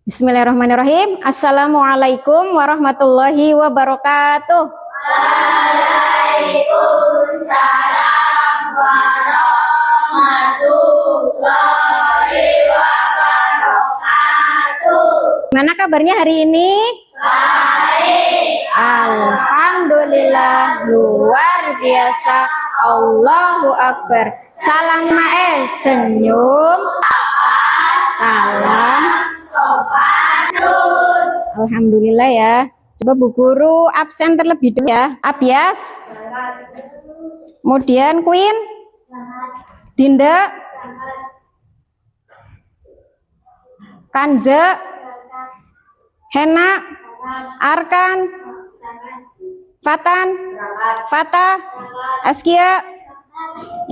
Bismillahirrahmanirrahim. Assalamualaikum warahmatullahi wabarakatuh. Waalaikumsalam warahmatullahi wabarakatuh. Gimana kabarnya hari ini? Baik. Alhamdulillah, luar biasa. Allahu Akbar. Salam mae, senyum. Salam. Alhamdulillah ya. Coba Bu Guru absen terlebih dulu ya. Abias. Kemudian Queen. Dinda. Kanza. Hena. Arkan. Fatan. Fatah. Askia.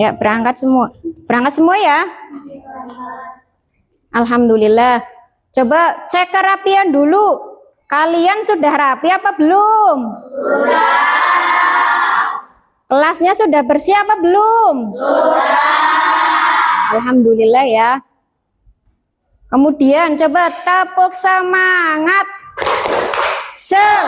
Ya, berangkat semua. Berangkat semua ya. Alhamdulillah. Coba cek kerapian dulu. Kalian sudah rapi apa belum? Sudah. Kelasnya sudah bersih apa belum? Sudah. Alhamdulillah ya. Kemudian coba tepuk semangat. Semangat.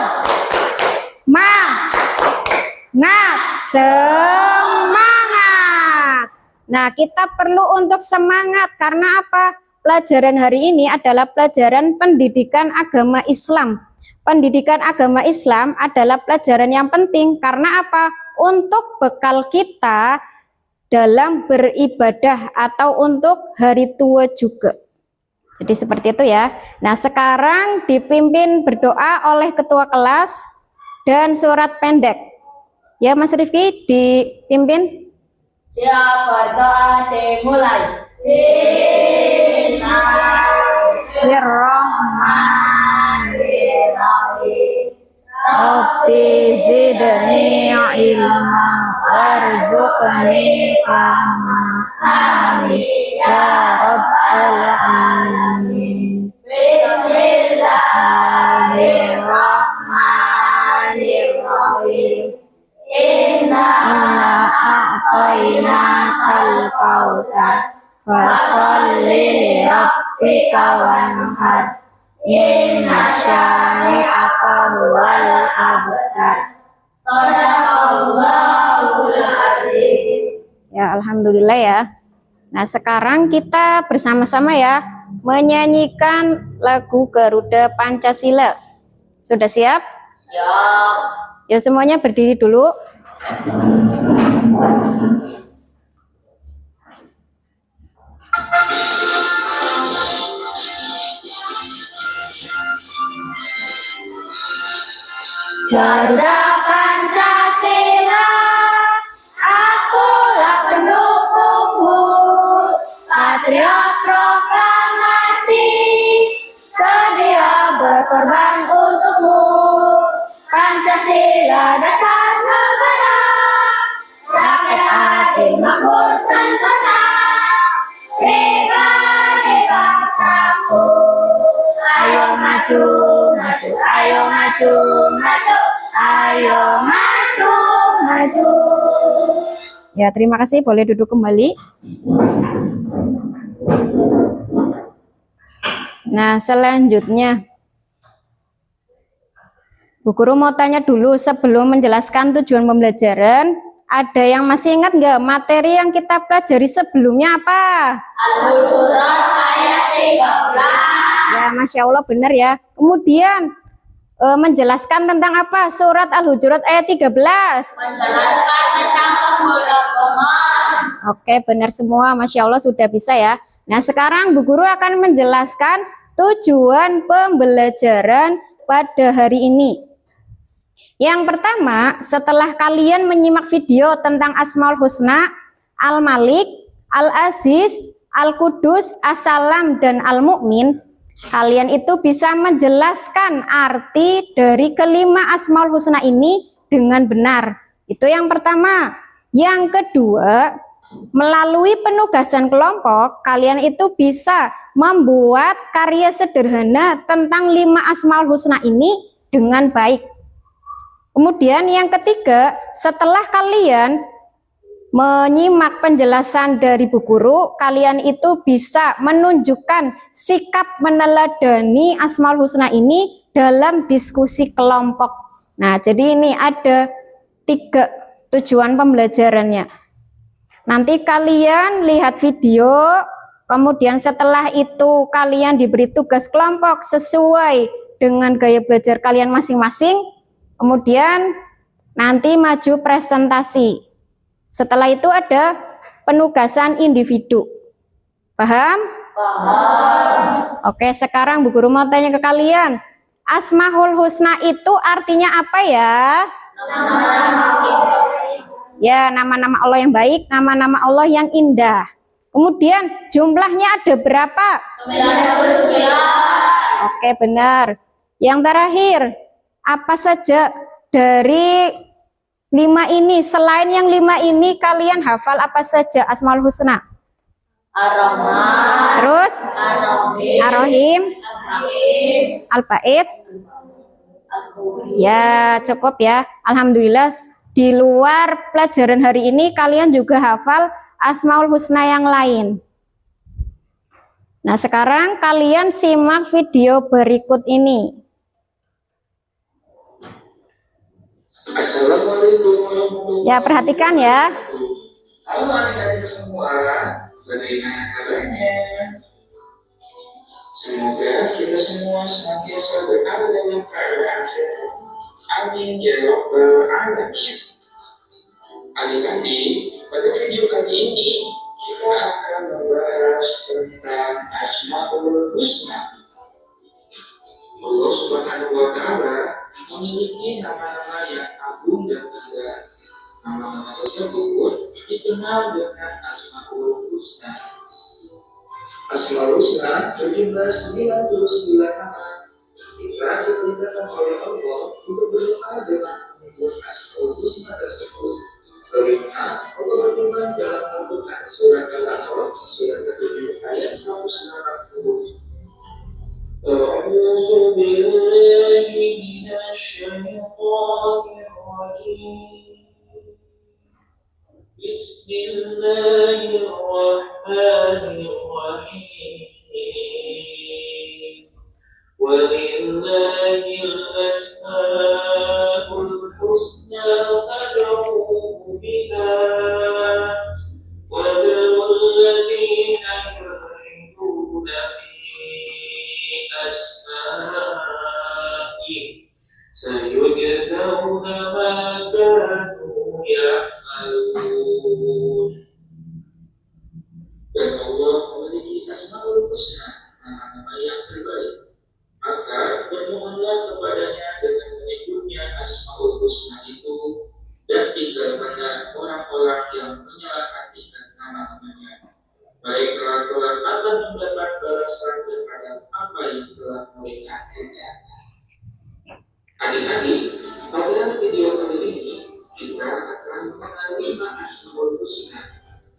Nah, kita perlu untuk semangat karena apa? Pelajaran hari ini adalah pelajaran pendidikan agama Islam. Pendidikan agama Islam adalah pelajaran yang penting karena apa? Untuk bekal kita dalam beribadah atau untuk hari tua juga. Jadi seperti itu ya. Nah, sekarang dipimpin berdoa oleh ketua kelas dan surat pendek. Ya, Mas Rifki dipimpin. Siapa doa dimulai? Bismillahirrahmanirrahim. Rabbi zidni ilma warzuqni fahma. Amin ya rabbal alamin. Bismillahirrahmanirrahim. Inna a'tainakal kautsar fasholli li rabbika wanhar. Inna syani'aka huwal abtar. Shadaqallahul adzim. Ya, alhamdulillah ya. Nah, sekarang kita bersama-sama ya menyanyikan lagu Garuda Pancasila. Sudah siap? Siap. Ya, semuanya berdiri dulu. Garuda Pancasila, akulah pendukungmu, patriot proklamasi, sedia berkorban untukmu. Pancasila dasar negara, rakyat adil makmur sentosa, pribadi bangsaku. Ayo maju, maju, ayo maju, maju, ayo maju, maju. Ya, terima kasih. Boleh duduk kembali. Nah, selanjutnya Bu Guru mau tanya dulu sebelum menjelaskan tujuan pembelajaran. Ada yang masih ingat nggak materi yang kita pelajari sebelumnya apa? Al-Hujurat ayat 13. Ya, Masya Allah benar ya. Kemudian menjelaskan tentang apa? Surat Al-Hujurat ayat 13. Menjelaskan tentang pemrograman. Oke, benar semua. Masya Allah sudah bisa ya. Nah, sekarang Bu Guru akan menjelaskan tujuan pembelajaran pada hari ini. Yang pertama, setelah kalian menyimak video tentang Asmaul Husna, Al-Malik, Al-Aziz, Al-Qudus, As-Salam, dan Al-Mu'min, kalian itu bisa menjelaskan arti dari kelima Asmaul Husna ini dengan benar. Itu yang pertama. Yang kedua, melalui penugasan kelompok, kalian itu bisa membuat karya sederhana tentang 5 Asmaul Husna ini dengan baik. Kemudian yang ketiga, setelah kalian menyimak penjelasan dari Bu Guru, kalian itu bisa menunjukkan sikap meneladani Asmaul Husna ini dalam diskusi kelompok. Nah, jadi ini ada 3 tujuan pembelajarannya. Nanti kalian lihat video, kemudian setelah itu kalian diberi tugas kelompok sesuai dengan gaya belajar kalian masing-masing, kemudian nanti maju presentasi. Setelah itu ada penugasan individu. Paham? Paham. Oke, sekarang Bu Guru mau tanya ke kalian. Asmaul Husna itu artinya apa ya? Ya, nama-nama Allah yang baik, nama-nama Allah yang indah. Kemudian jumlahnya ada berapa? 99. Oke, benar. Yang terakhir, apa saja dari 5 ini, selain yang 5 ini kalian hafal apa saja Asmaul Husna? Ar-Rahman, Terus Ar-Rahim, Ar-Rahim, Ar-Rahim, Al-Bait. Al-Hurri. Ya, cukup ya. Alhamdulillah di luar pelajaran hari ini kalian juga hafal Asmaul Husna yang lain. Nah, sekarang kalian simak video berikut ini. Assalamualaikum warahmatullahi Ya, perhatikan ya. Halo adik-adik semua, bagaimana kabarnya? Semoga kita semua senantiasa berada dalam keadaan sehat. Amin ya rabbal alamin. Adik-adik, pada video kali ini kita akan membahas tentang Asmaul Husna. Allah Subhanahu wa Ta'ala memiliki nama-nama yang agung dan indah. Nama-nama tersebut dikenal dengan Asmaul Husna. Asmaul Husna berjumlah 99 nama. Kita diperintahkan oleh Allah untuk berdoa dengan menyebut Asmaul Husna tersebut. Sebagaimana Allah berfirman dalam Al-Quran surat Al-A'raf surat ke-7 ayat 190. أعوذ بالله من الشيطان الرجيم بسم الله الرحمن الرحيم ولله الأسماء الحسنى فادعوه بها وذروا الذين يلحدون في أسمائه سيجزون ما كانوا يعملون. Dan Allah memiliki Asmaul Husna, nama-nama yang terbaik. Maka bermohonlah kepadanya dengan menyebutnya Asmaul Husna itu, dan tinggalkanlah orang-orang yang menyalahartikan nama-namanya. Mereka kelak akan mendapat balasan terhadap apa yang telah mereka kerjakan. Adik-adik, pada video kali ini kita akan mengenal 5 Asmaul Husna,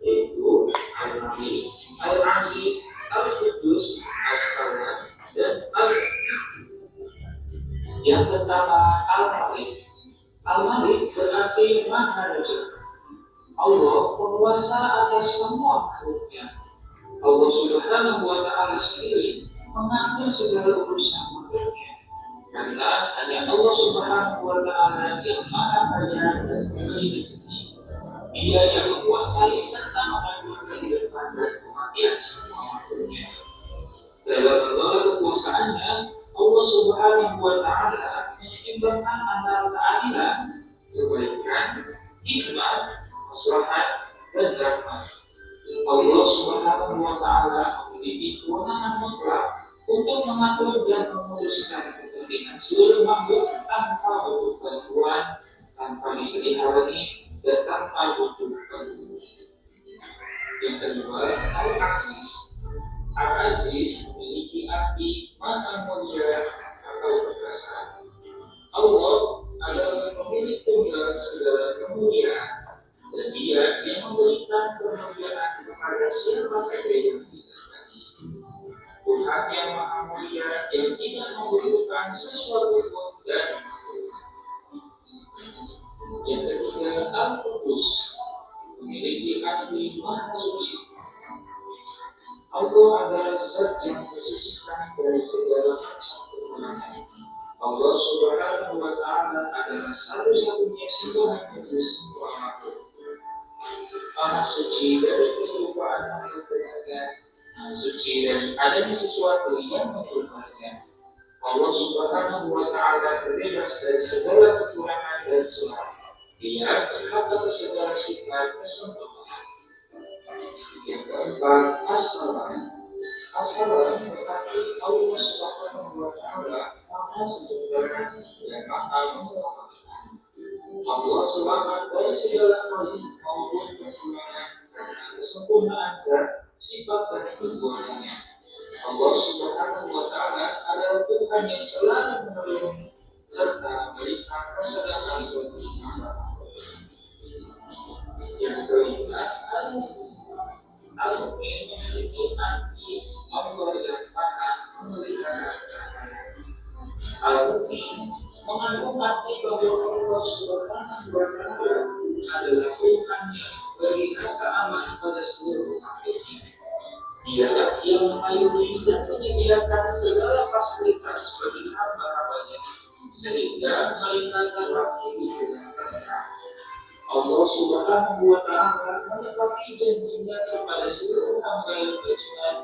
yaitu Al-Malik, Al-Aziz, Al-Qudus, As-Salam, dan Al-Hakim. Yang pertama, Al-Malik. Al-Malik berarti Maha Raja. Allah penguasa atas semua makhluknya. Allah Subhanahu wa Ta'ala sendiri mengatur segala urusan makhluknya. Karena hanya Allah Subhanahu wa Ta'ala yang Maha Kaya dan Memberi rezeki. Dia yang menguasai serta mengatur kehidupan dan kematian semua makhluknya. Dalam segala kekuasaannya, Allah Subhanahu wa Ta'ala menyeimbangkan antara keadilan, kebaikan, hikmah, maslahat, dan rahmat. Allah Subhanahu wa Ta'ala memiliki kewenangan mutlak untuk mengatur dan memutuskan kepentingan seluruh makhluk tanpa butuh bantuan, tanpa bisa dihalangi, dan tanpa butuh bantuan. Yang kedua, Al-Aziz. Al-Aziz memiliki arti Maha Mulia atau perkasa. Allah adalah pemilik tunggal segala kemuliaan. Dan Dia yang memberikan kemuliaan kepada siapa saja yang dikehendaki. Tuhan yang Maha Mulia yang tidak membutuhkan sesuatu pun dari makhluk. Yang ketiga, Al-Qudus, memiliki segala macam kekurangan. Allah Subhanahu wa Ta'ala adalah satu-satunya Tuhan bagi semua makhluk. Maha suci dari keserupaan makhluk dengan Maha suci dari adanya sesuatu yang menyerupainya. Allah Subhanahu wa Ta'ala terbebas dari segala kekurangan dan celah. Dia berhak atas segala sifat kesempurnaan. Yang keempat, as-salam. As-salam berarti Allah Subhanahu wa Ta'ala Maha sejahtera dan Maha menguasai. Allah selamat dari segala hal maupun kekurangan karena kesempurnaan zat, sifat dan perbuatannya. Allah Subhanahu wa Ta'ala adalah Tuhan yang selalu menolong serta melihat kesadaran bagi hamba. Yang kelima, al-mu'min memiliki arti Allah yang Maha memelihara keamanan. Al-mu'min mengandung arti bahwa Allah Subhanahu wa Ta'ala adalah Tuhan yang beri rasa aman pada seluruh makhluknya. Dialah yang mengayomi dan menyediakan segala fasilitas bagi hamba-hambanya sehingga mereka dapat hidup dengan tenang. Allah Subhanahu wa Ta'ala menepati janjinya kepada seluruh hamba yang beriman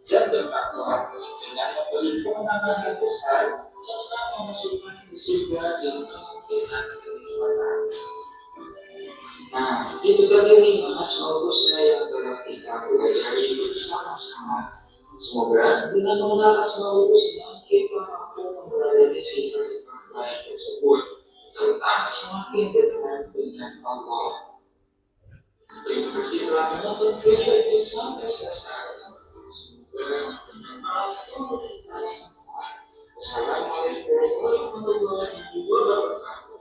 dan bertakwa dengan memberi kemenangan yang besar serta memasukkan ke surga dengan kemungkinan kenikmatan. Nah, itu tadi 5 Asmaul Husna yang telah kita pelajari bersama-sama. Semoga dengan mengenal Asmaul Husna kita mampu memperoleh sifat-sifat baik tersebut serta semakin dekat dengan Allah. Terima kasih telah menonton video ini sampai selesai. Semoga bermanfaat untuk kita semua. Wassalamualaikum warahmatullahi wabarakatuh.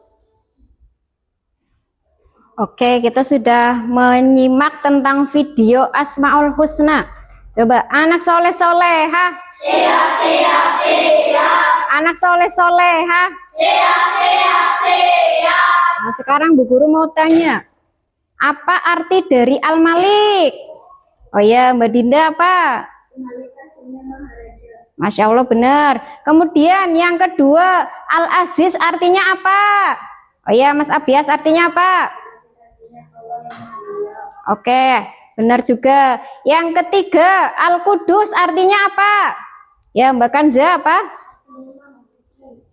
Oke, kita sudah menyimak tentang video Asmaul Husna. Coba anak soleh soleha. Siap, siap, siap. Anak soleh soleha. Siap, siap, siap. Nah, sekarang Bu Guru mau tanya, apa arti dari Al-Malik? Oh ya, Mbak Dinda apa? Masya Allah benar. Kemudian yang kedua, Al-Aziz artinya apa? Oh ya, Mas Abias artinya apa? Oke, benar juga. Yang ketiga, Al-Qudus artinya apa? Ya, Mbak Kanza apa?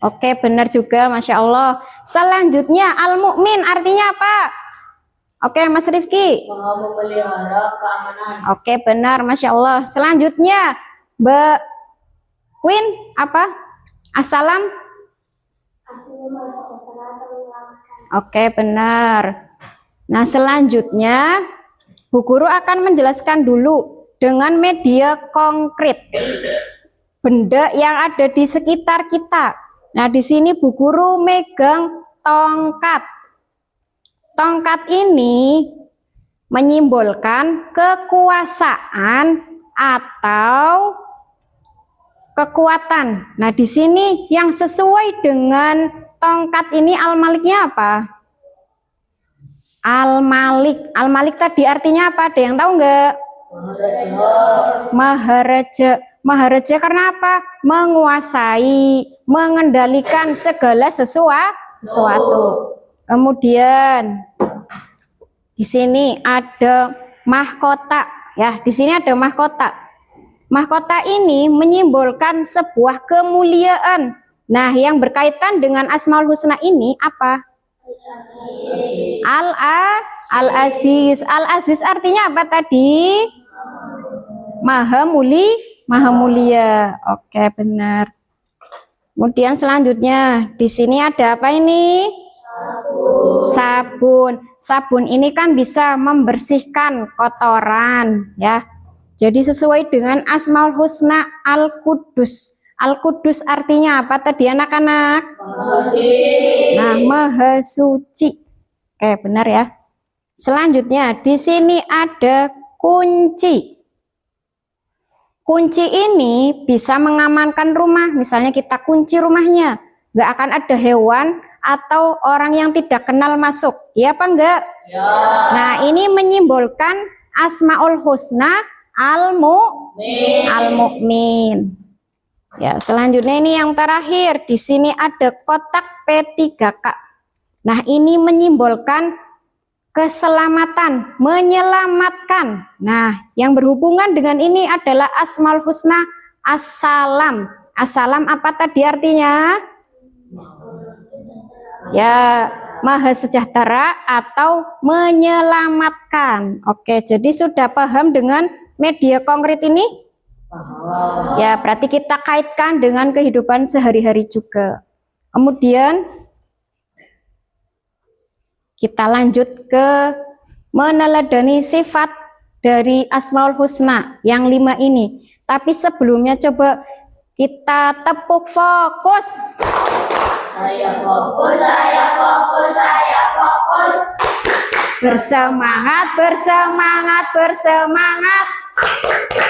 Oke, benar juga, Masya Allah. Selanjutnya, Al-Mu'min artinya apa? Oke, Mas Rifki. Maha memelihara keamanan. Oke, benar, Masya Allah. Selanjutnya, Mbak Queen apa? Assalam. Oke, benar. Nah, selanjutnya Bu Guru akan menjelaskan dulu dengan media konkret benda yang ada di sekitar kita. Nah, di sini Bu Guru megang tongkat. Tongkat ini menyimbolkan kekuasaan atau kekuatan. Nah, di sini yang sesuai dengan tongkat ini Al-Maliknya apa? Al-Malik. Al-Malik tadi artinya apa? Ada yang tahu nggak? Maharaja. Maharaja karena apa? Menguasai, mengendalikan segala sesuatu. Kemudian di sini ada mahkota. Ya, di sini ada mahkota. Mahkota ini menyimbolkan sebuah kemuliaan. Nah, yang berkaitan dengan Asmaul Husna ini apa? Al-Aziz. Al-Aziz artinya apa tadi? Maha mulia. Oke, benar. Kemudian selanjutnya di sini ada apa ini? Sabun. Sabun ini kan bisa membersihkan kotoran, ya. Jadi sesuai dengan Asmaul Husna Al-Qudus. Al-Qudus artinya apa tadi anak-anak? Nah, Maha Suci. Oke, benar ya. Selanjutnya di sini ada kunci. Kunci ini bisa mengamankan rumah. Misalnya kita kunci rumahnya, nggak akan ada hewan atau orang yang tidak kenal masuk. Ya apa enggak? Ya. Nah, ini menyimbolkan Asmaul Husna Al-Mu'min. Ya, selanjutnya ini yang terakhir. Di sini ada kotak P3K. Nah, ini menyimbolkan keselamatan, menyelamatkan. Nah, yang berhubungan dengan ini adalah Asmaul Husna, Assalam. Assalam apa tadi artinya? Ya, maha sejahtera atau menyelamatkan. Oke, jadi sudah paham dengan media konkret ini? Ya, berarti kita kaitkan dengan kehidupan sehari-hari juga. Kemudian kita lanjut ke meneladani sifat dari Asmaul Husna yang 5 ini. Tapi sebelumnya coba kita tepuk fokus. Saya fokus, saya fokus, saya fokus. Bersemangat, bersemangat, bersemangat.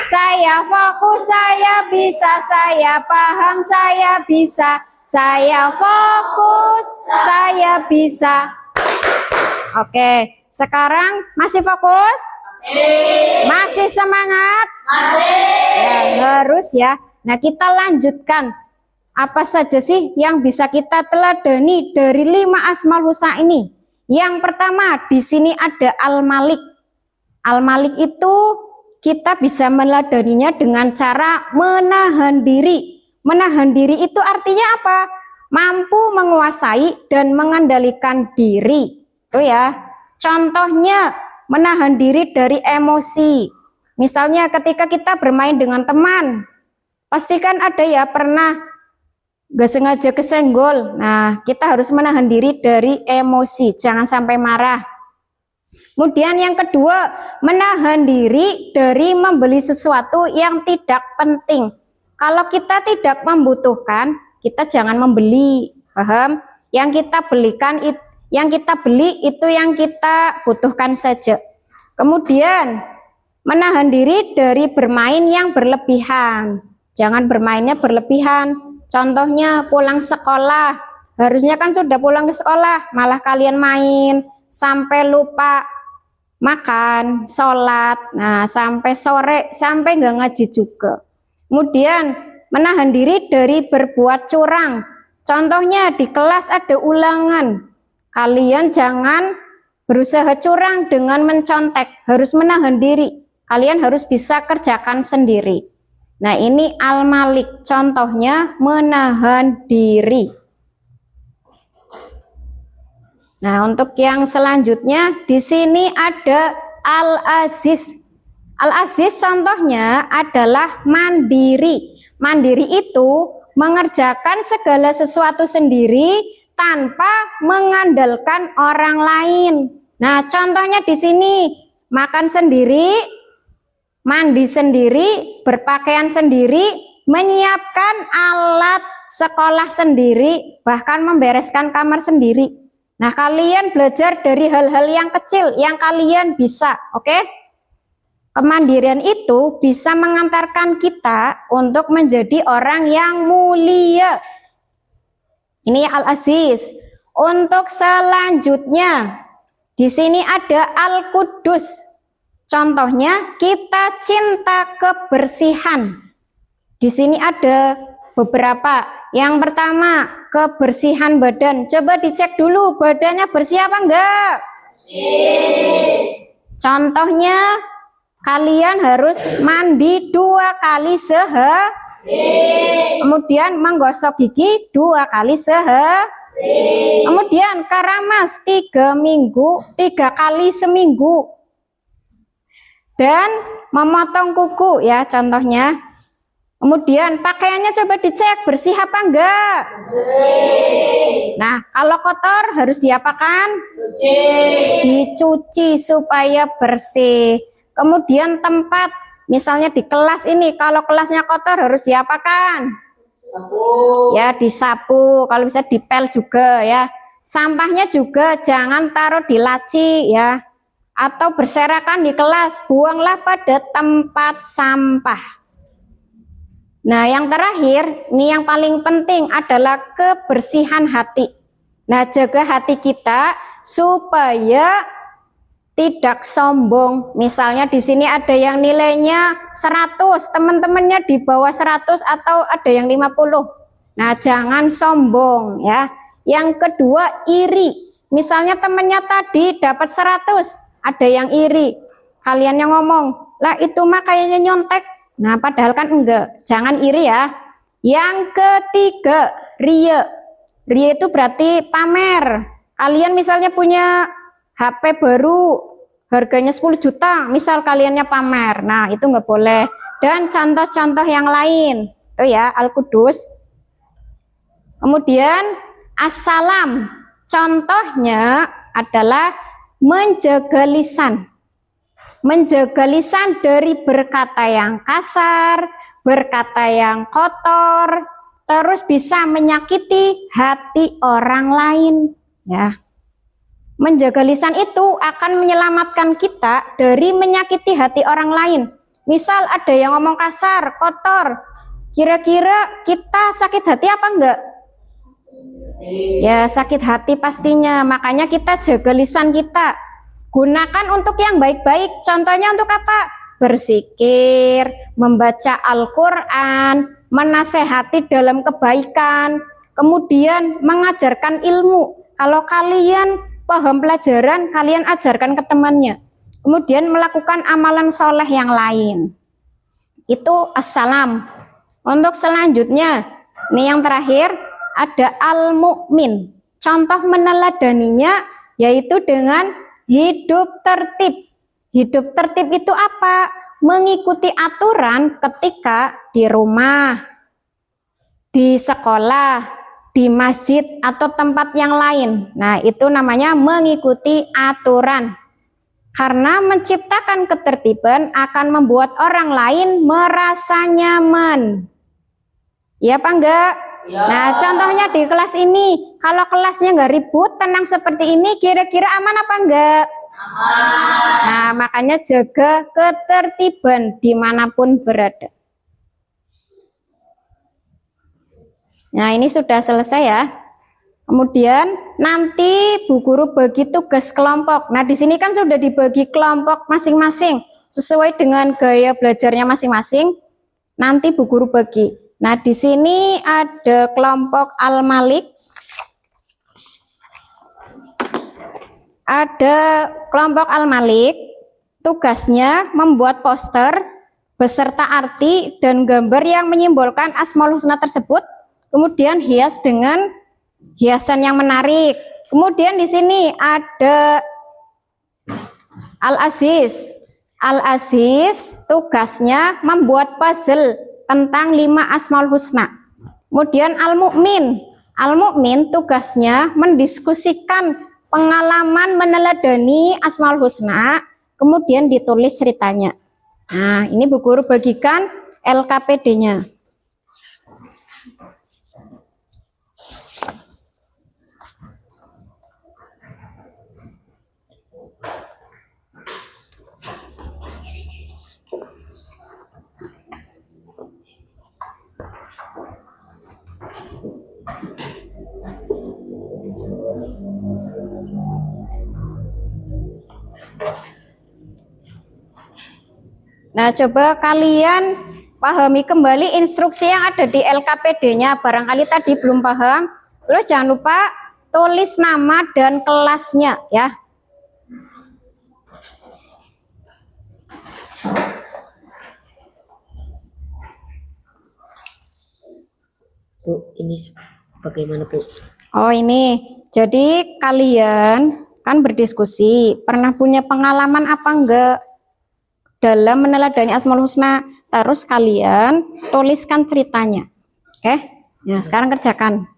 Saya fokus, saya bisa, saya paham, saya bisa. Saya fokus, saya bisa. Oke, sekarang masih fokus? Masih semangat? Ya, harus ya. Nah, kita lanjutkan. Apa saja sih yang bisa kita teladani dari 5 Asmaul Husna ini? Yang pertama, di sini ada Al-Malik. Al-Malik itu kita bisa meneladaninya dengan cara menahan diri. Menahan diri itu artinya apa? Mampu menguasai dan mengendalikan diri. Itu ya. Contohnya menahan diri dari emosi. Misalnya ketika kita bermain dengan teman, pastikan ada ya pernah gak sengaja kesenggol. Nah, kita harus menahan diri dari emosi, jangan sampai marah. Kemudian yang kedua, menahan diri dari membeli sesuatu yang tidak penting. Kalau kita tidak membutuhkan, kita jangan membeli. Paham? Yang kita belikan, yang kita beli itu yang kita butuhkan saja. Kemudian menahan diri dari bermain yang berlebihan. Jangan bermainnya berlebihan. Contohnya pulang sekolah. Harusnya kan sudah pulang ke sekolah, malah kalian main sampai lupa makan, sholat, nah sampai sore, sampai nggak ngaji juga. Kemudian menahan diri dari berbuat curang. Contohnya di kelas ada ulangan, kalian jangan berusaha curang dengan mencontek, harus menahan diri. Kalian harus bisa kerjakan sendiri. Nah, ini Al-Malik, contohnya menahan diri. Nah, untuk yang selanjutnya di sini ada Al-Aziz. Al-Aziz contohnya adalah mandiri. Mandiri itu mengerjakan segala sesuatu sendiri tanpa mengandalkan orang lain. Nah, contohnya di sini makan sendiri, mandi sendiri, berpakaian sendiri, menyiapkan alat sekolah sendiri, bahkan membereskan kamar sendiri. Nah, kalian belajar dari hal-hal yang kecil yang kalian bisa, oke? Kemandirian itu bisa mengantarkan kita untuk menjadi orang yang mulia. Ini Al-Aziz. Untuk selanjutnya, di sini ada Al-Qudus. Contohnya, kita cinta kebersihan. Di sini ada beberapa. Yang pertama, kebersihan badan. Coba dicek dulu badannya bersih apa enggak? Contohnya, kalian harus mandi 2 kali sehari. Kemudian menggosok gigi 2 kali sehari. Kemudian keramas 3 kali seminggu. Dan memotong kuku ya contohnya. Kemudian pakaiannya coba dicek bersih apa enggak? Bersih. Nah, kalau kotor harus diapakan? Dicuci supaya bersih. Kemudian tempat, misalnya di kelas ini, kalau kelasnya kotor harus diapakan? Sapu. Ya, disapu. Kalau bisa dipel juga ya. Sampahnya juga jangan taruh di laci ya. Atau berserakan di kelas, buanglah pada tempat sampah. Nah, yang terakhir, ini yang paling penting adalah kebersihan hati. Nah, jaga hati kita supaya tidak sombong. Misalnya di sini ada yang nilainya 100, teman-temannya di bawah 100 atau ada yang 50. Nah, jangan sombong ya. Yang kedua, iri. Misalnya temannya tadi dapat 100, ada yang iri. Kalian yang ngomong, lah itu mah kayaknya nyontek. Nah, padahal kan enggak. Jangan iri ya. Yang ketiga, ria. Ria itu berarti pamer. Kalian misalnya punya HP baru, harganya 10 juta, misal kaliannya pamer. Nah, itu enggak boleh. Dan contoh-contoh yang lain. Itu ya, Al-Qudus. Kemudian, assalam. Contohnya adalah menjaga lisan. Menjaga lisan dari berkata yang kasar, berkata yang kotor, terus bisa menyakiti hati orang lain ya. Menjaga lisan itu akan menyelamatkan kita dari menyakiti hati orang lain. Misal ada yang ngomong kasar, kotor, kira-kira kita sakit hati apa enggak? Ya, sakit hati pastinya. Makanya kita jaga lisan kita. Gunakan untuk yang baik-baik. Contohnya untuk apa? Berzikir, membaca Al-Quran, menasehati dalam kebaikan, kemudian mengajarkan ilmu. Kalau kalian paham pelajaran, kalian ajarkan ke temannya. Kemudian melakukan amalan soleh yang lain. Itu assalam. Untuk selanjutnya, ini yang terakhir, ada al-mu'min. Contoh meneladaninya yaitu dengan hidup tertib. Hidup tertib itu apa? Mengikuti aturan ketika di rumah, di sekolah, di masjid atau tempat yang lain. Nah, itu namanya mengikuti aturan. Karena menciptakan ketertiban akan membuat orang lain merasa nyaman. Ya apa enggak? Ya. Nah, contohnya di kelas ini, kalau kelasnya nggak ribut, tenang seperti ini, kira-kira aman apa enggak? Aman. Nah, makanya jaga ketertiban dimanapun berada. Nah, ini sudah selesai ya. Kemudian nanti Bu Guru bagi tugas kelompok. Nah, di sini kan sudah dibagi kelompok masing-masing sesuai dengan gaya belajarnya masing-masing. Nanti Bu Guru bagi. Nah, di sini ada kelompok Al-Malik. Ada kelompok Al-Malik. Tugasnya membuat poster beserta arti dan gambar yang menyimbolkan Asmaul Husna tersebut. Kemudian hias dengan hiasan yang menarik. Kemudian di sini ada Al-Aziz. Al-Aziz tugasnya membuat puzzle tentang 5 Asmaul Husna. Kemudian Al-Mu'min. Al-Mu'min tugasnya mendiskusikan pengalaman meneladani Asmaul Husna, kemudian ditulis ceritanya. Nah, ini Bu Guru bagikan LKPD-nya. Nah, coba kalian pahami kembali instruksi yang ada di LKPD-nya. Barangkali tadi belum paham. Terus jangan lupa tulis nama dan kelasnya ya. Bu, ini bagaimana Bu? Oh, ini. Jadi kalian kan berdiskusi, pernah punya pengalaman apa enggak dalam meneladani Asmaul Husna? Terus kalian tuliskan ceritanya. Oke? Nah, sekarang kerjakan.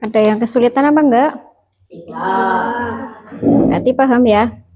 Ada yang kesulitan apa enggak? Berarti paham ya?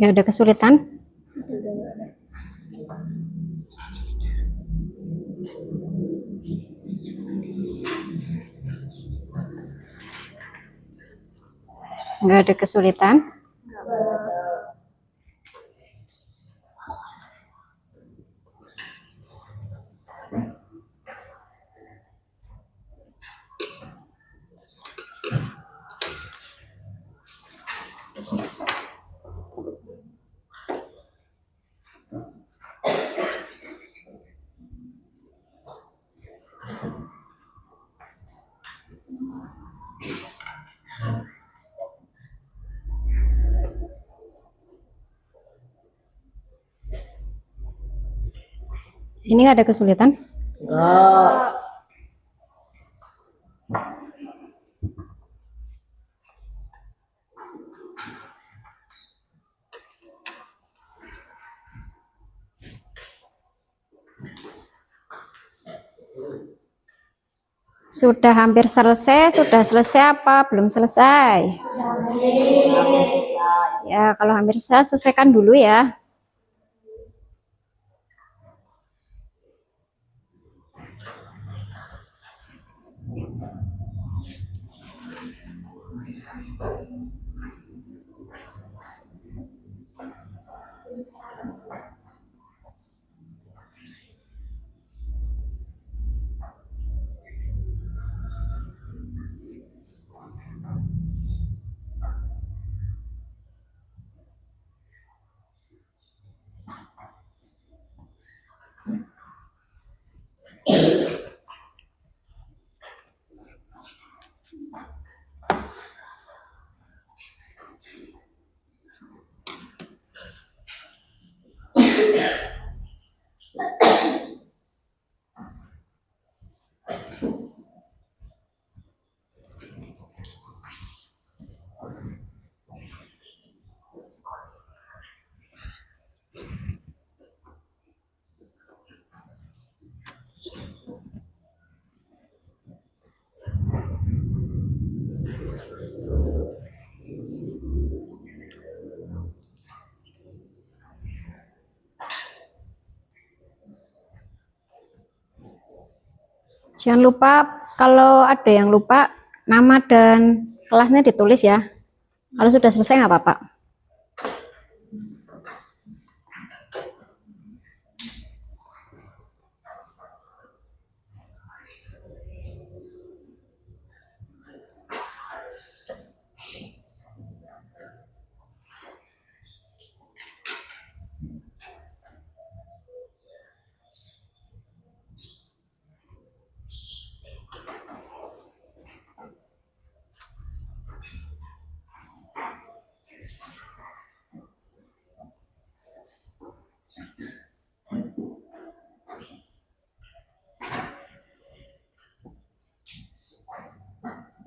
Ya ada kesulitan? Nggak ada kesulitan? Di sini nggak ada kesulitan? Enggak. Sudah hampir selesai? Sudah selesai apa? Belum selesai? Ya, kalau hampir selesai, selesaikan dulu ya. Jangan lupa kalau ada yang lupa nama dan kelasnya ditulis ya. Kalau sudah selesai nggak apa-apa.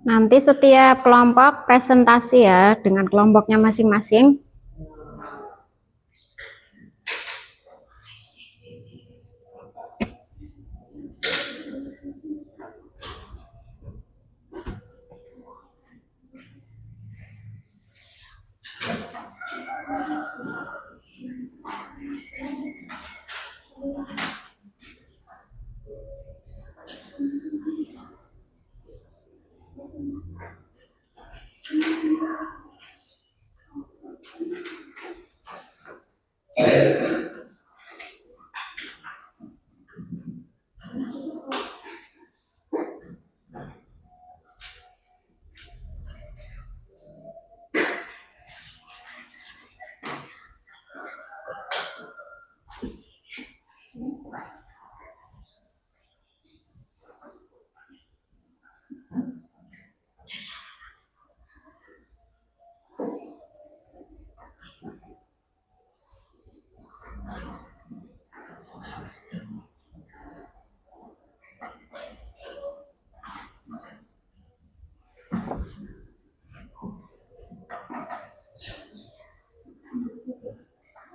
Nanti setiap kelompok presentasi ya dengan kelompoknya masing-masing.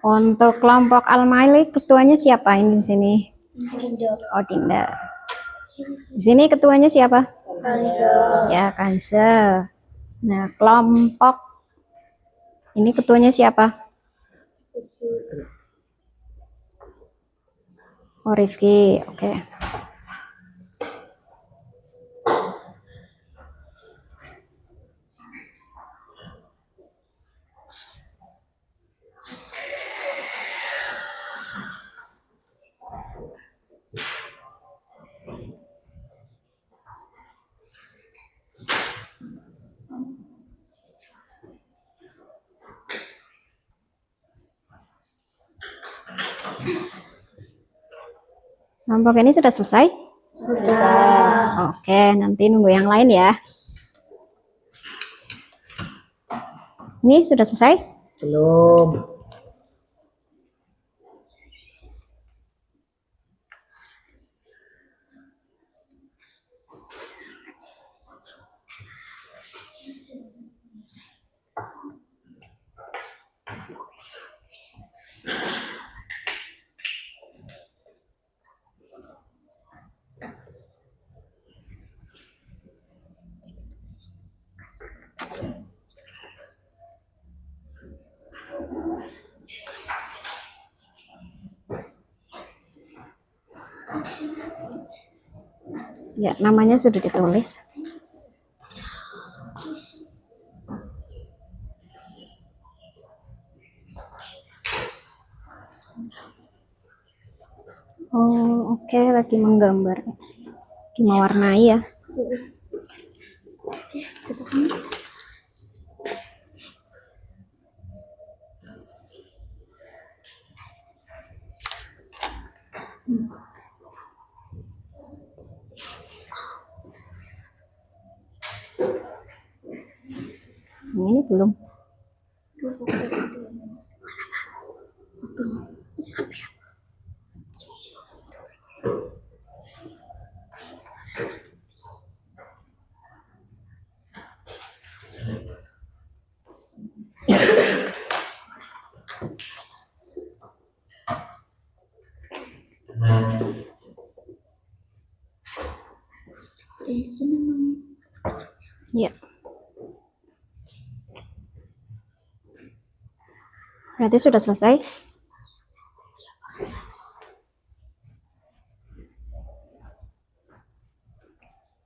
Untuk kelompok Al-Maili ketuanya siapa ini di sini? Oh, Dinda. Di sini ketuanya siapa? Ya, Kanse. Nah, kelompok ini ketuanya siapa? Oh, Rifki. Oke. Kelompok ini sudah selesai? Sudah. Oke, nanti nunggu yang lain ya. Ini sudah selesai? Belum. Ya, namanya sudah ditulis. Oh, oke, lagi menggambar. Lagi mewarnai ya. Ini belum. Ya. Berarti sudah selesai.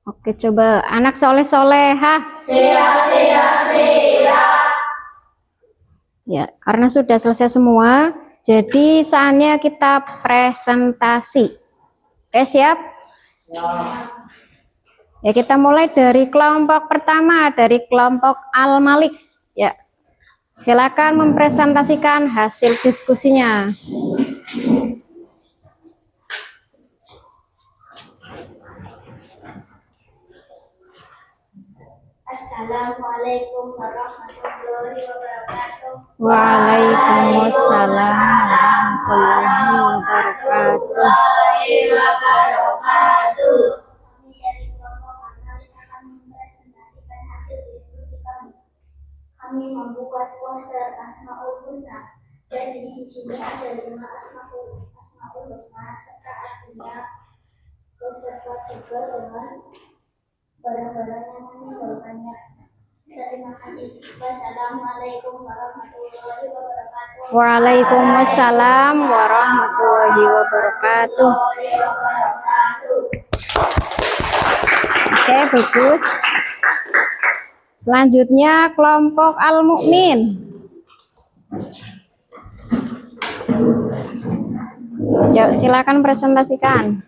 Oke, coba anak soleh-solehah. Ya, karena sudah selesai semua, jadi saatnya kita presentasi. Oke, siap? Ya, kita mulai dari kelompok pertama, dari kelompok Al-Malik. Ya, silakan mempresentasikan hasil diskusinya. Assalamualaikum warahmatullahi wabarakatuh. Waalaikumsalam warahmatullahi wabarakatuh. Kami dari kelompok Al-Malik akan mempresentasikan hasil diskusi kami. Kami membuat poster Asmaul Husna. Jadi di sini ada 5 Asmaul Husna serta artinya beserta juga dengan barang-barang yang meninggalkannya. Terima kasih. Wassalamualaikum warahmatullahi wabarakatuh. Waalaikumsalam warahmatullahi wabarakatuh. Oke, bagus. Selanjutnya kelompok Al-Mu'min. Yuk, silakan presentasikan.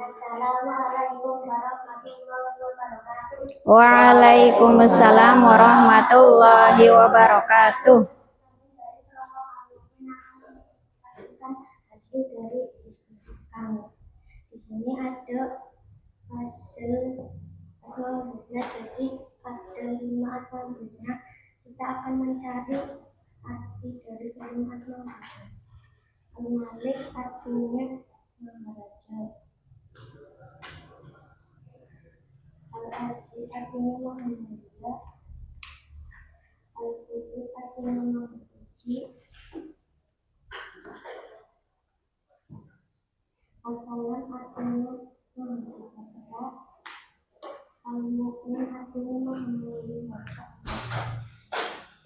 Assalamualaikum warahmatullahi wabarakatuh. Waalaikumsalam warahmatullahi wabarakatuh. Dari kelompok Al-Mu'min akan mempresentasikan hasil dari diskusi kami. Di sini ada hasil Asmaul Husna. Jadi ada 5 Asmaul Husna. Kita akan mencari arti dari 5 Asmaul Husna. Al-Malik artinya Maharaja. Al-Aziz artinya Maha Mulia. Al-Qudus artinya Maha Suci. As-Salam artinya Maha Sejahtera. Al-Mu'min artinya Maha Mulia.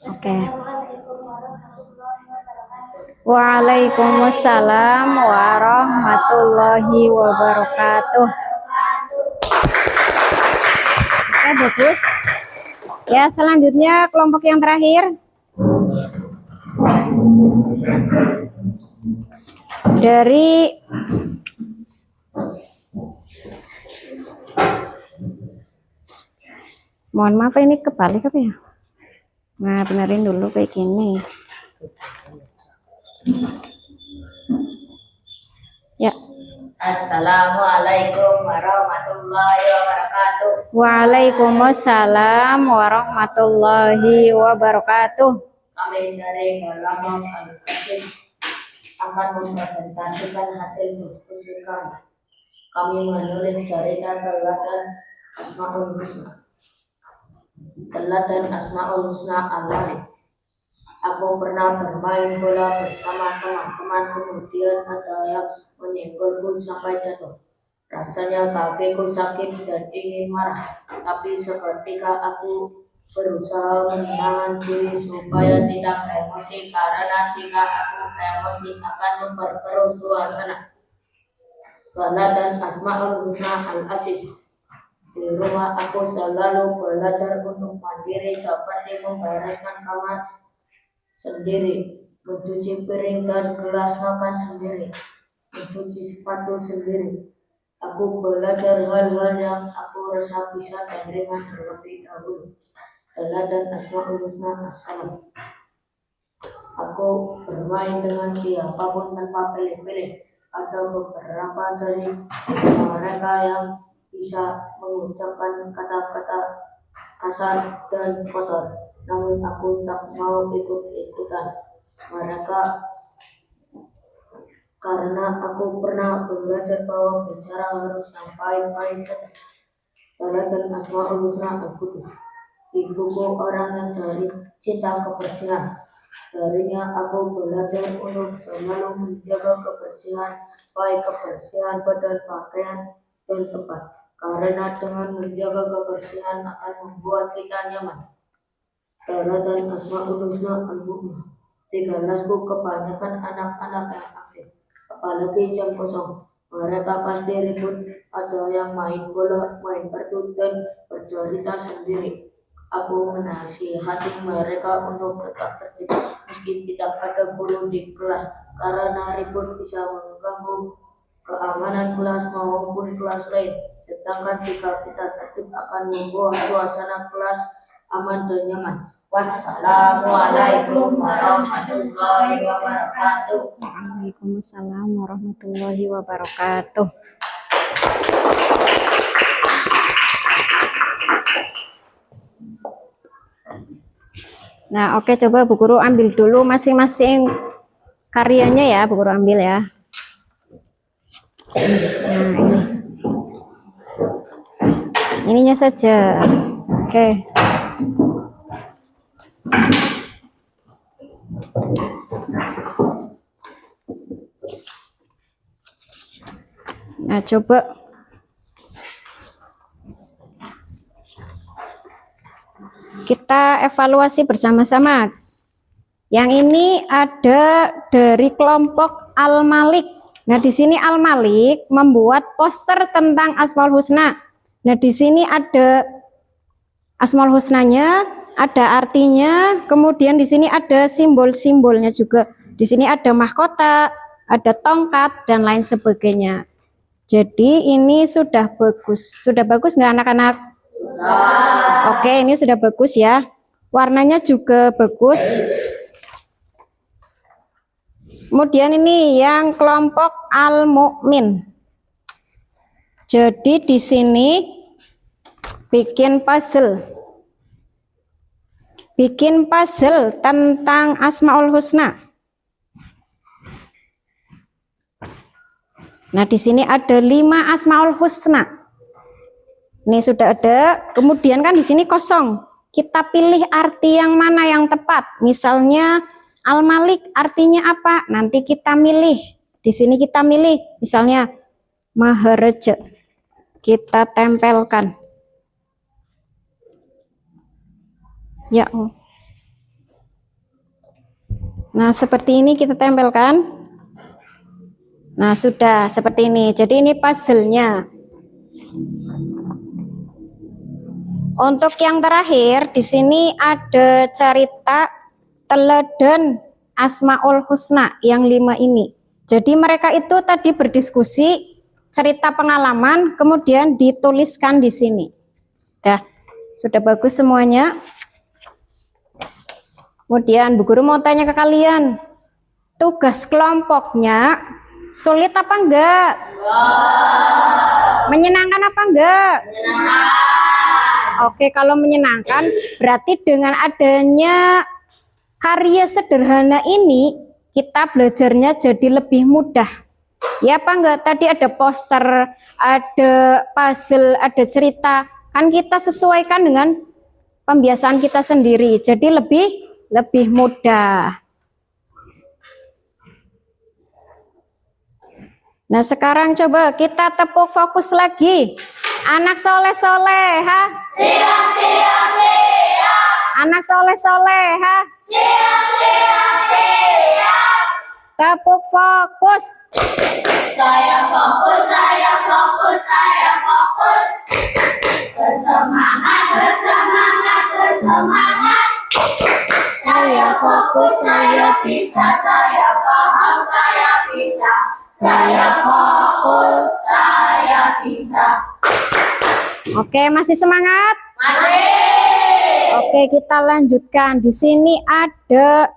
Oke. Assalamualaikum warahmatullahi wabarakatuh. Waalaikumsalam warahmatullahi wabarakatuh. Oke, bagus. Ya, selanjutnya kelompok yang terakhir. Dari mohon maaf ini kebalik apa ya? Nah, benerin dulu kayak gini. Ya. Assalamualaikum warahmatullahi wabarakatuh. Waalaikumsalam warahmatullahi wabarakatuh. Kami dari kelompok Al-Qasim akan mempresentasikan hasil diskusi kami. Kami menulis cerita teladan Asmaul Husna. Teladan Asmaul Husna Al-Malik. Aku pernah bermain bola bersama teman-teman, kemudian ada yang menyenggolku sampai jatuh. Rasanya kakiku sakit dan ingin marah, tapi seketika aku berusaha menahan diri supaya tidak emosi, karena jika aku emosi akan memperkeruh suasana. Teladan Asmaul Husna Al-Aziz. Di rumah aku selalu belajar untuk mandiri, seperti membereskan kamar sendiri, mencuci piring dan gelas makan sendiri, mencuci sepatu sendiri. Aku belajar hal-hal yang aku rasa bisa menerima terlebih dahulu. Teladan Asmaul Husna As-Salam. Aku bermain dengan siapapun tanpa pilih-pilih. ada beberapa dari mereka yang bisa mengucapkan kata-kata kasar dan kotor. Namun aku tak mau ikut-ikutan mereka karena aku pernah belajar bahwa bicara harus yang baik-baik saja. Salat dan Asmaul Husna Al-Qudus. Ibuku orang yang cari cinta kebersihan. Darinya aku belajar untuk selalu menjaga kebersihan, baik kebersihan badan, pakaian, dan tempat. Karena dengan menjaga kebersihan akan membuat kita nyaman. Salat dan Asmaul Husna Al-Mu'min. 13 kebanyakan anak-anak yang aktif, apalagi jam kosong. Mereka pasti ribut, ada yang main bola, main kartu, dan bercerita sendiri. Aku menasihati mereka untuk tetap tertib meski tidak ada guru di kelas, karena ribut bisa mengganggu keamanan kelas maupun kelas lain. Sedangkan jika kita tertib akan membuat suasana kelas aman dan nyaman. Wassalamualaikum warahmatullahi wabarakatuh. Waalaikumsalam warahmatullahi wabarakatuh. Nah, oke, coba Bu Guru ambil dulu masing-masing karyanya ya, Bu Guru ambil ya. Nah, ini. Ininya saja. Oke. Nah, coba kita evaluasi bersama-sama. Yang ini ada dari kelompok Al-Malik. Nah, di sini Al-Malik membuat poster tentang Asmaul Husna. Nah, di sini ada Asmaul Husnanya, ada artinya, kemudian di sini ada simbol-simbolnya juga. Di sini ada mahkota, ada tongkat, dan lain sebagainya. Jadi ini sudah bagus. Sudah bagus nggak anak-anak? Oke, ini sudah bagus ya. Warnanya juga bagus. Kemudian ini yang kelompok Al-Mu'min. Jadi di sini bikin puzzle. Bikin puzzle tentang Asmaul Husna. Nah, di sini ada 5 Asmaul Husna. Ini sudah ada. Kemudian kan di sini kosong. Kita pilih arti yang mana yang tepat. Misalnya Al-Malik artinya apa? Nanti kita milih. Di sini kita milih. Misalnya Maharaja. Kita tempelkan. Ya. Nah, seperti ini kita tempelkan. Nah, sudah seperti ini. Jadi ini puzzle-nya. Untuk yang terakhir, di sini ada cerita teladan Asmaul Husna yang 5 ini. Jadi mereka itu tadi berdiskusi, cerita pengalaman, kemudian dituliskan di sini. Sudah bagus semuanya. Kemudian Bu Guru mau tanya ke kalian, tugas kelompoknya sulit apa enggak? Menyenangkan apa enggak? Oke, kalau menyenangkan berarti dengan adanya karya sederhana ini kita belajarnya jadi lebih mudah. Ya apa enggak? Tadi ada poster, ada puzzle, ada cerita. Kan kita sesuaikan dengan pembiasaan kita sendiri. Jadi lebih mudah. Nah, sekarang coba kita tepuk fokus lagi. Anak soleh-soleha. Siap, siap, siap. Anak soleh-soleha. Siap, siap, siap. Tepuk fokus. Saya fokus, saya fokus, saya fokus. Bersemangat, bersemangat, bersemangat. Saya fokus, saya bisa, saya paham, saya bisa. Saya fokus, saya bisa. Oke, masih semangat? Masih. Oke, kita lanjutkan. Di sini ada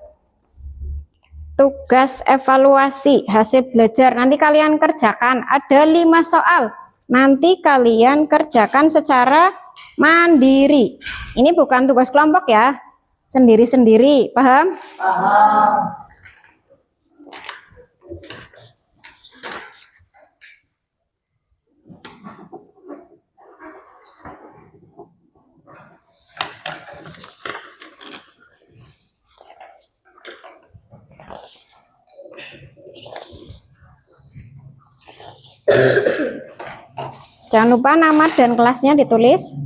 tugas evaluasi hasil belajar. Nanti kalian kerjakan, ada 5 soal. Nanti kalian kerjakan secara mandiri. Ini bukan tugas kelompok ya, sendiri-sendiri, paham? Paham. Jangan lupa nama dan kelasnya ditulis.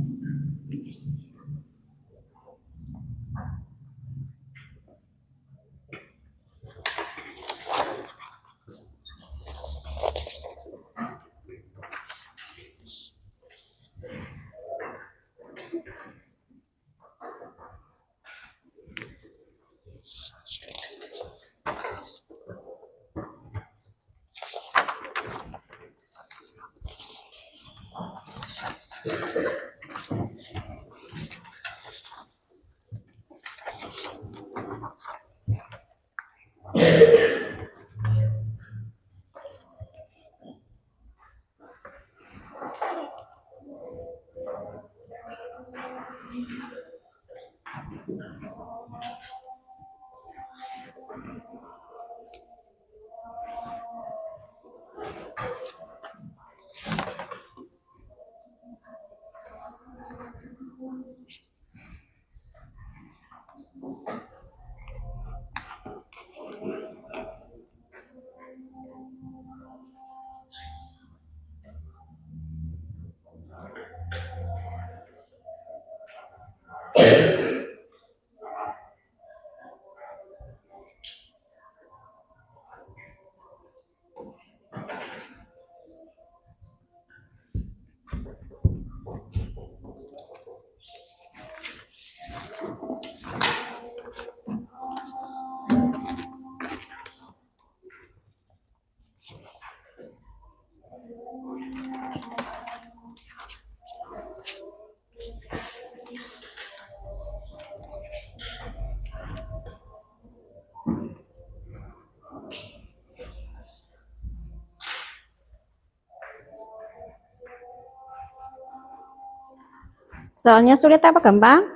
Soalnya sulit apa gampang?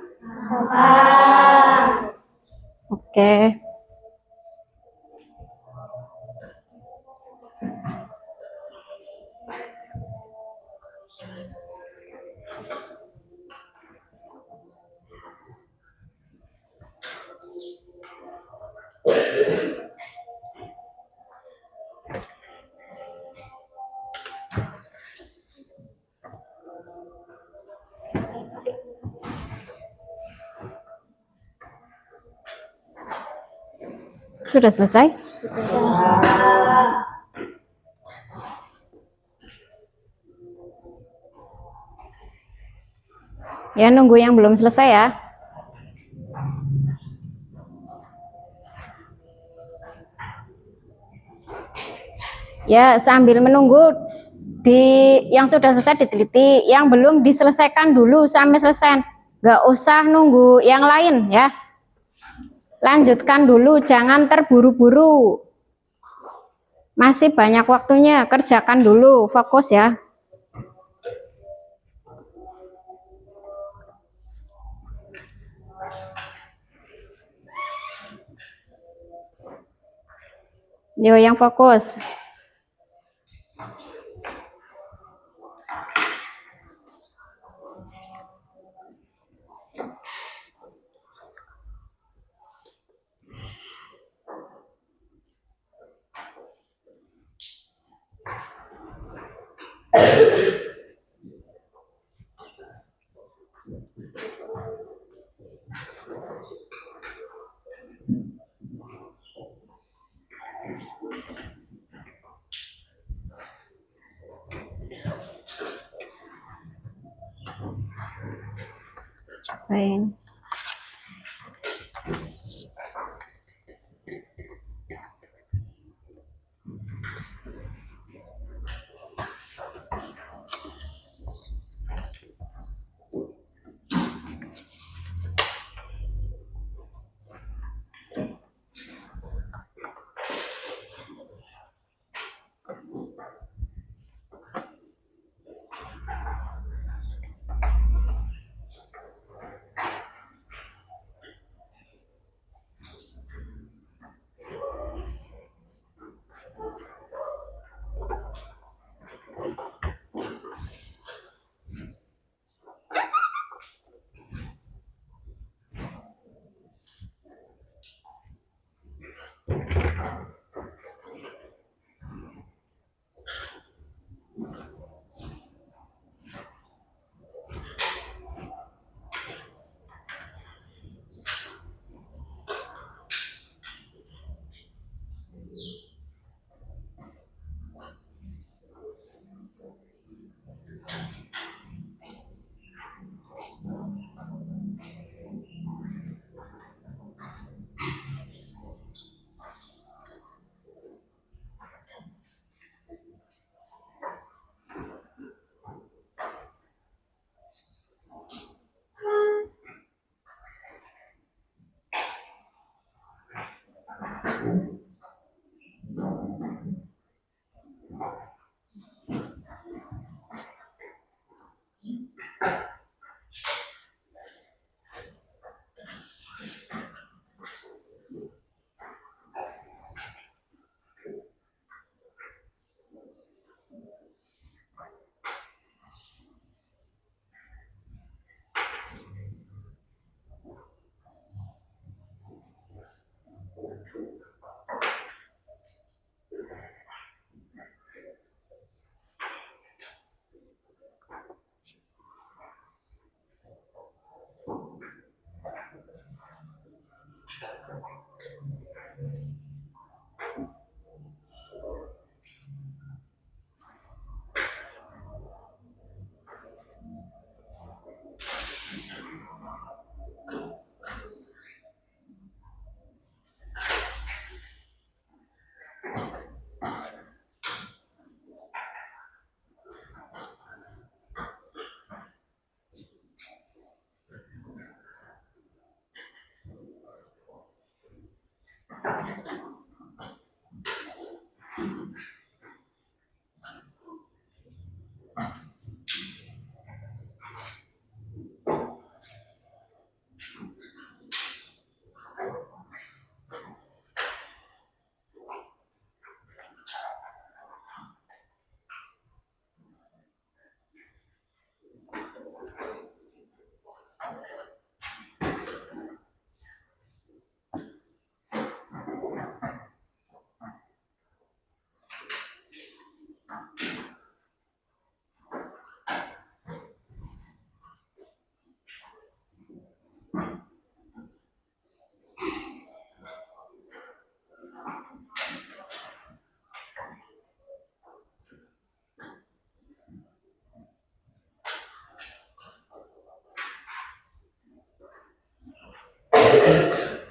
Gampang. Oke. Sudah selesai? Ya, nunggu yang belum selesai ya. Ya, sambil menunggu yang sudah selesai diteliti, yang belum diselesaikan dulu sampai selesai. Nggak usah nunggu yang lain ya. Lanjutkan dulu, jangan terburu-buru. Masih banyak waktunya, kerjakan dulu, fokus ya. Yo, yang fokus. Cobain.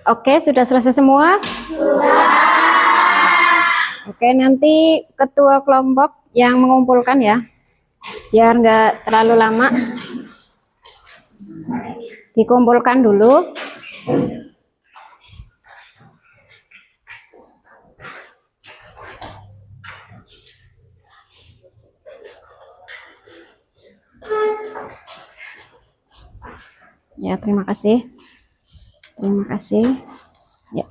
Oke, sudah selesai semua? Oke, nanti ketua kelompok yang mengumpulkan ya, biar nggak terlalu lama. Dikumpulkan dulu. Ya, terima kasih. Terima kasih. Ya.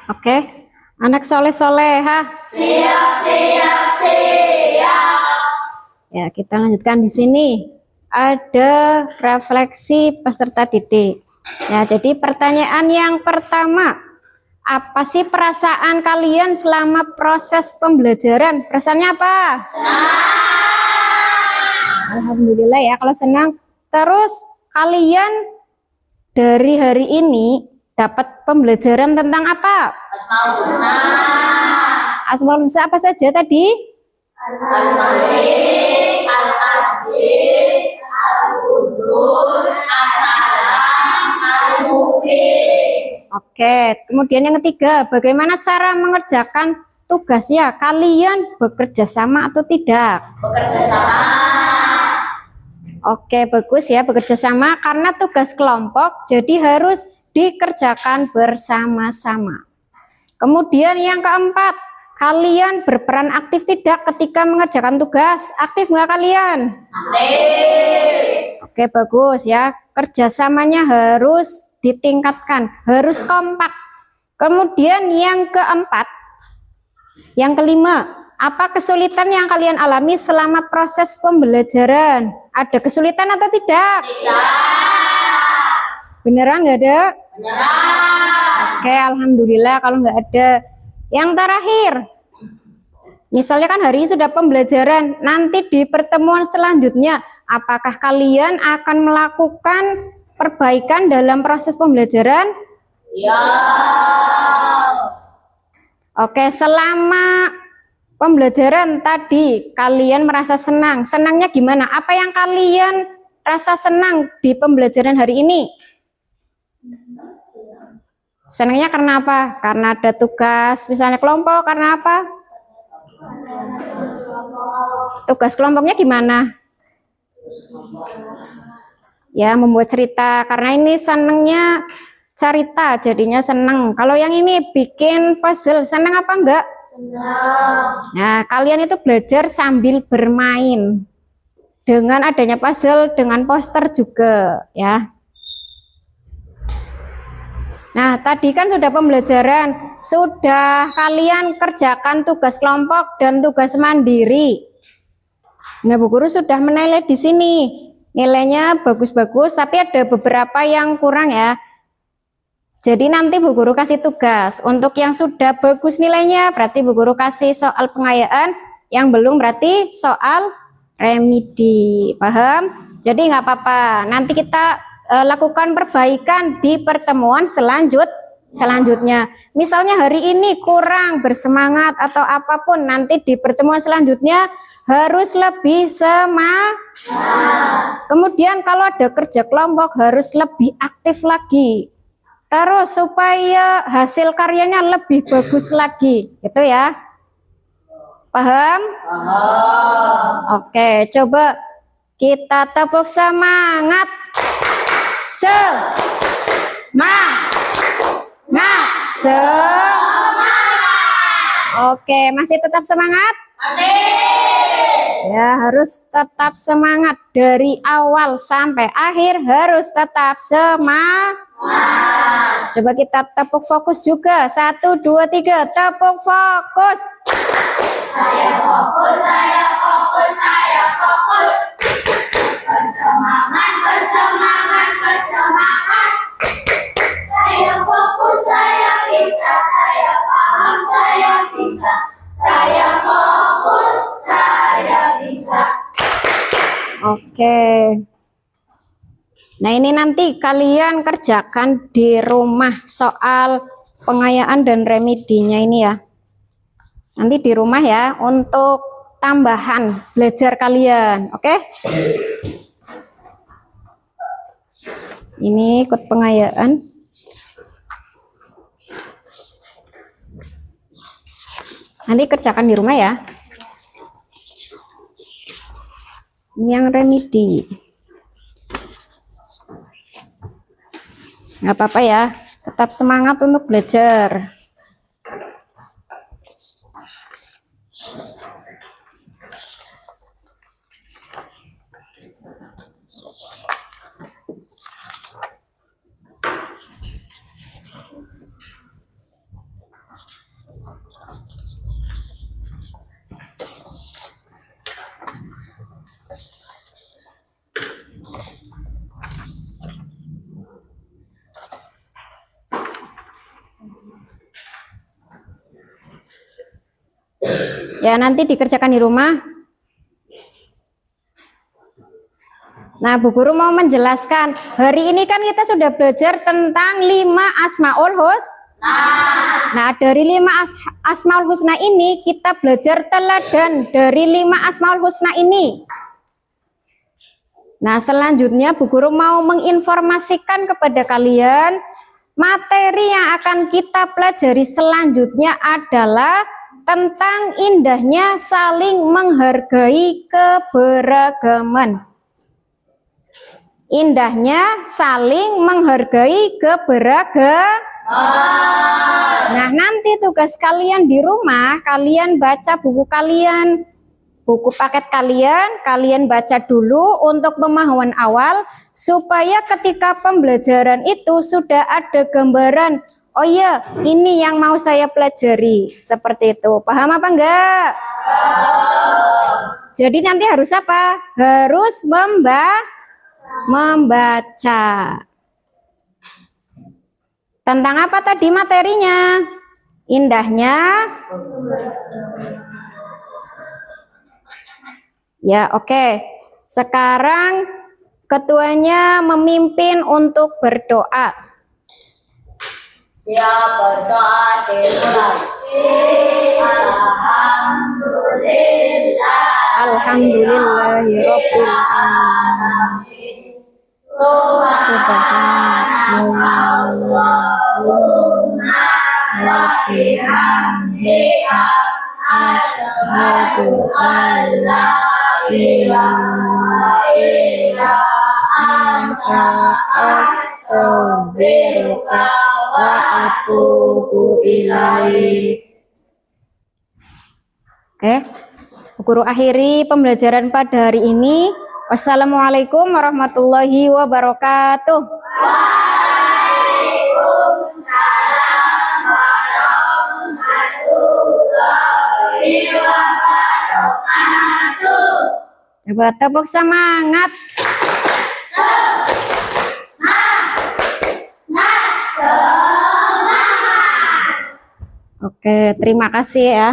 Oke, anak soleh-soleha. Siap. Ya, kita lanjutkan di sini. Ada refleksi peserta didik. Ya, jadi pertanyaan yang pertama, apa sih perasaan kalian selama proses pembelajaran? Perasaannya apa? Alhamdulillah ya, kalau senang. Terus kalian dari hari ini dapat pembelajaran tentang apa? Asmaul Husna apa saja tadi? Al-Malik, Al-Aziz, Al-Qudus, As-Salam, Al-Mubin. Oke, kemudian yang ketiga, bagaimana cara mengerjakan tugasnya? Kalian bekerja sama atau tidak? Bekerja sama. Oke, bagus ya, bekerja sama karena tugas kelompok, jadi harus dikerjakan bersama-sama. Kemudian yang keempat, kalian berperan aktif tidak ketika mengerjakan tugas? Aktif nggak kalian? Aktif. Oke, bagus ya, kerjasamanya harus ditingkatkan, harus kompak. Kemudian yang keempat, yang kelima, apa kesulitan yang kalian alami selama proses pembelajaran? Ada kesulitan atau tidak? Tidak. Beneran nggak ada? Beneran. Oke, alhamdulillah kalau nggak ada. Yang terakhir, misalnya kan hari ini sudah pembelajaran, nanti di pertemuan selanjutnya, apakah kalian akan melakukan perbaikan dalam proses pembelajaran? Ya. Oke, selama pembelajaran tadi kalian merasa senang. Senangnya gimana? Apa yang kalian rasa senang di pembelajaran hari ini? Senangnya karena apa? Karena ada tugas, misalnya kelompok, karena apa? Tugas kelompoknya gimana? Ya, membuat cerita. Karena ini senangnya cerita, jadinya senang. Kalau yang ini bikin puzzle, senang apa enggak? Nah, kalian itu belajar sambil bermain. Dengan adanya puzzle, dengan poster juga, ya. Nah, tadi kan sudah pembelajaran. sudah kalian kerjakan tugas kelompok dan tugas mandiri. Nah, Bu Guru sudah menilai di sini. Nilainya bagus-bagus, tapi ada beberapa yang kurang ya. Jadi nanti Bu Guru kasih tugas. Untuk yang sudah bagus nilainya, berarti Bu Guru kasih soal pengayaan. Yang belum berarti soal remedi. Paham? Jadi nggak apa-apa. Nanti kita lakukan perbaikan di pertemuan selanjutnya. Misalnya hari ini kurang bersemangat atau apapun, nanti di pertemuan selanjutnya harus lebih semangat. Kemudian kalau ada kerja kelompok harus lebih aktif lagi. Terus supaya hasil karyanya lebih bagus lagi, gitu ya. Paham? Oke, coba kita tepuk semangat. Oke, masih tetap semangat? Ya, harus tetap semangat dari awal sampai akhir, harus tetap semangat. Coba kita tepuk fokus juga. 1, 2, 3, tepuk fokus. Saya fokus, saya fokus, saya fokus. Bersemangat, bersemangat, bersemangat. Saya fokus, saya bisa, saya paham, saya bisa. Saya fokus, saya bisa. Oke. Nah, ini nanti kalian kerjakan di rumah soal pengayaan dan remedinya ini ya. Nanti di rumah ya untuk tambahan belajar kalian, oke? Ini ikut pengayaan. Nanti kerjakan di rumah ya. Ini yang remedi. Nggak apa-apa ya, tetap semangat untuk belajar. Ya, nanti dikerjakan di rumah. Nah, Bu Guru mau menjelaskan. Hari ini kan kita sudah belajar tentang 5 Asmaul Husna. Nah, dari 5 Asmaul Husna ini kita belajar teladan dari 5 Asmaul Husna ini. Nah, selanjutnya Bu Guru mau menginformasikan kepada kalian materi yang akan kita pelajari selanjutnya adalah tentang indahnya saling menghargai keberagaman. Indahnya saling menghargai keberagaman. Nah, nanti tugas kalian di rumah, kalian baca buku kalian, buku paket kalian, kalian baca dulu untuk pemahaman awal, supaya ketika pembelajaran itu sudah ada gambaran. Oh iya, ini yang mau saya pelajari. Seperti itu. Paham apa enggak? Jadi nanti harus apa? Harus membaca. Tentang apa tadi materinya? Indahnya. Ya, oke. Sekarang ketuanya memimpin untuk berdoa. Siap berdoa dimulai. Alhamdulillahirabbil alamin. Subhanallahumma wa bihamdika asyhadu an la ilaha illa anta astaghfiruka wa atubu ilaik. Oke, Bu Guru akhiri pembelajaran pada hari ini. Wassalamualaikum warahmatullahi wabarakatuh. Waalaikumsalam warahmatullahi Coba tepuk semangat. Oke, terima kasih ya.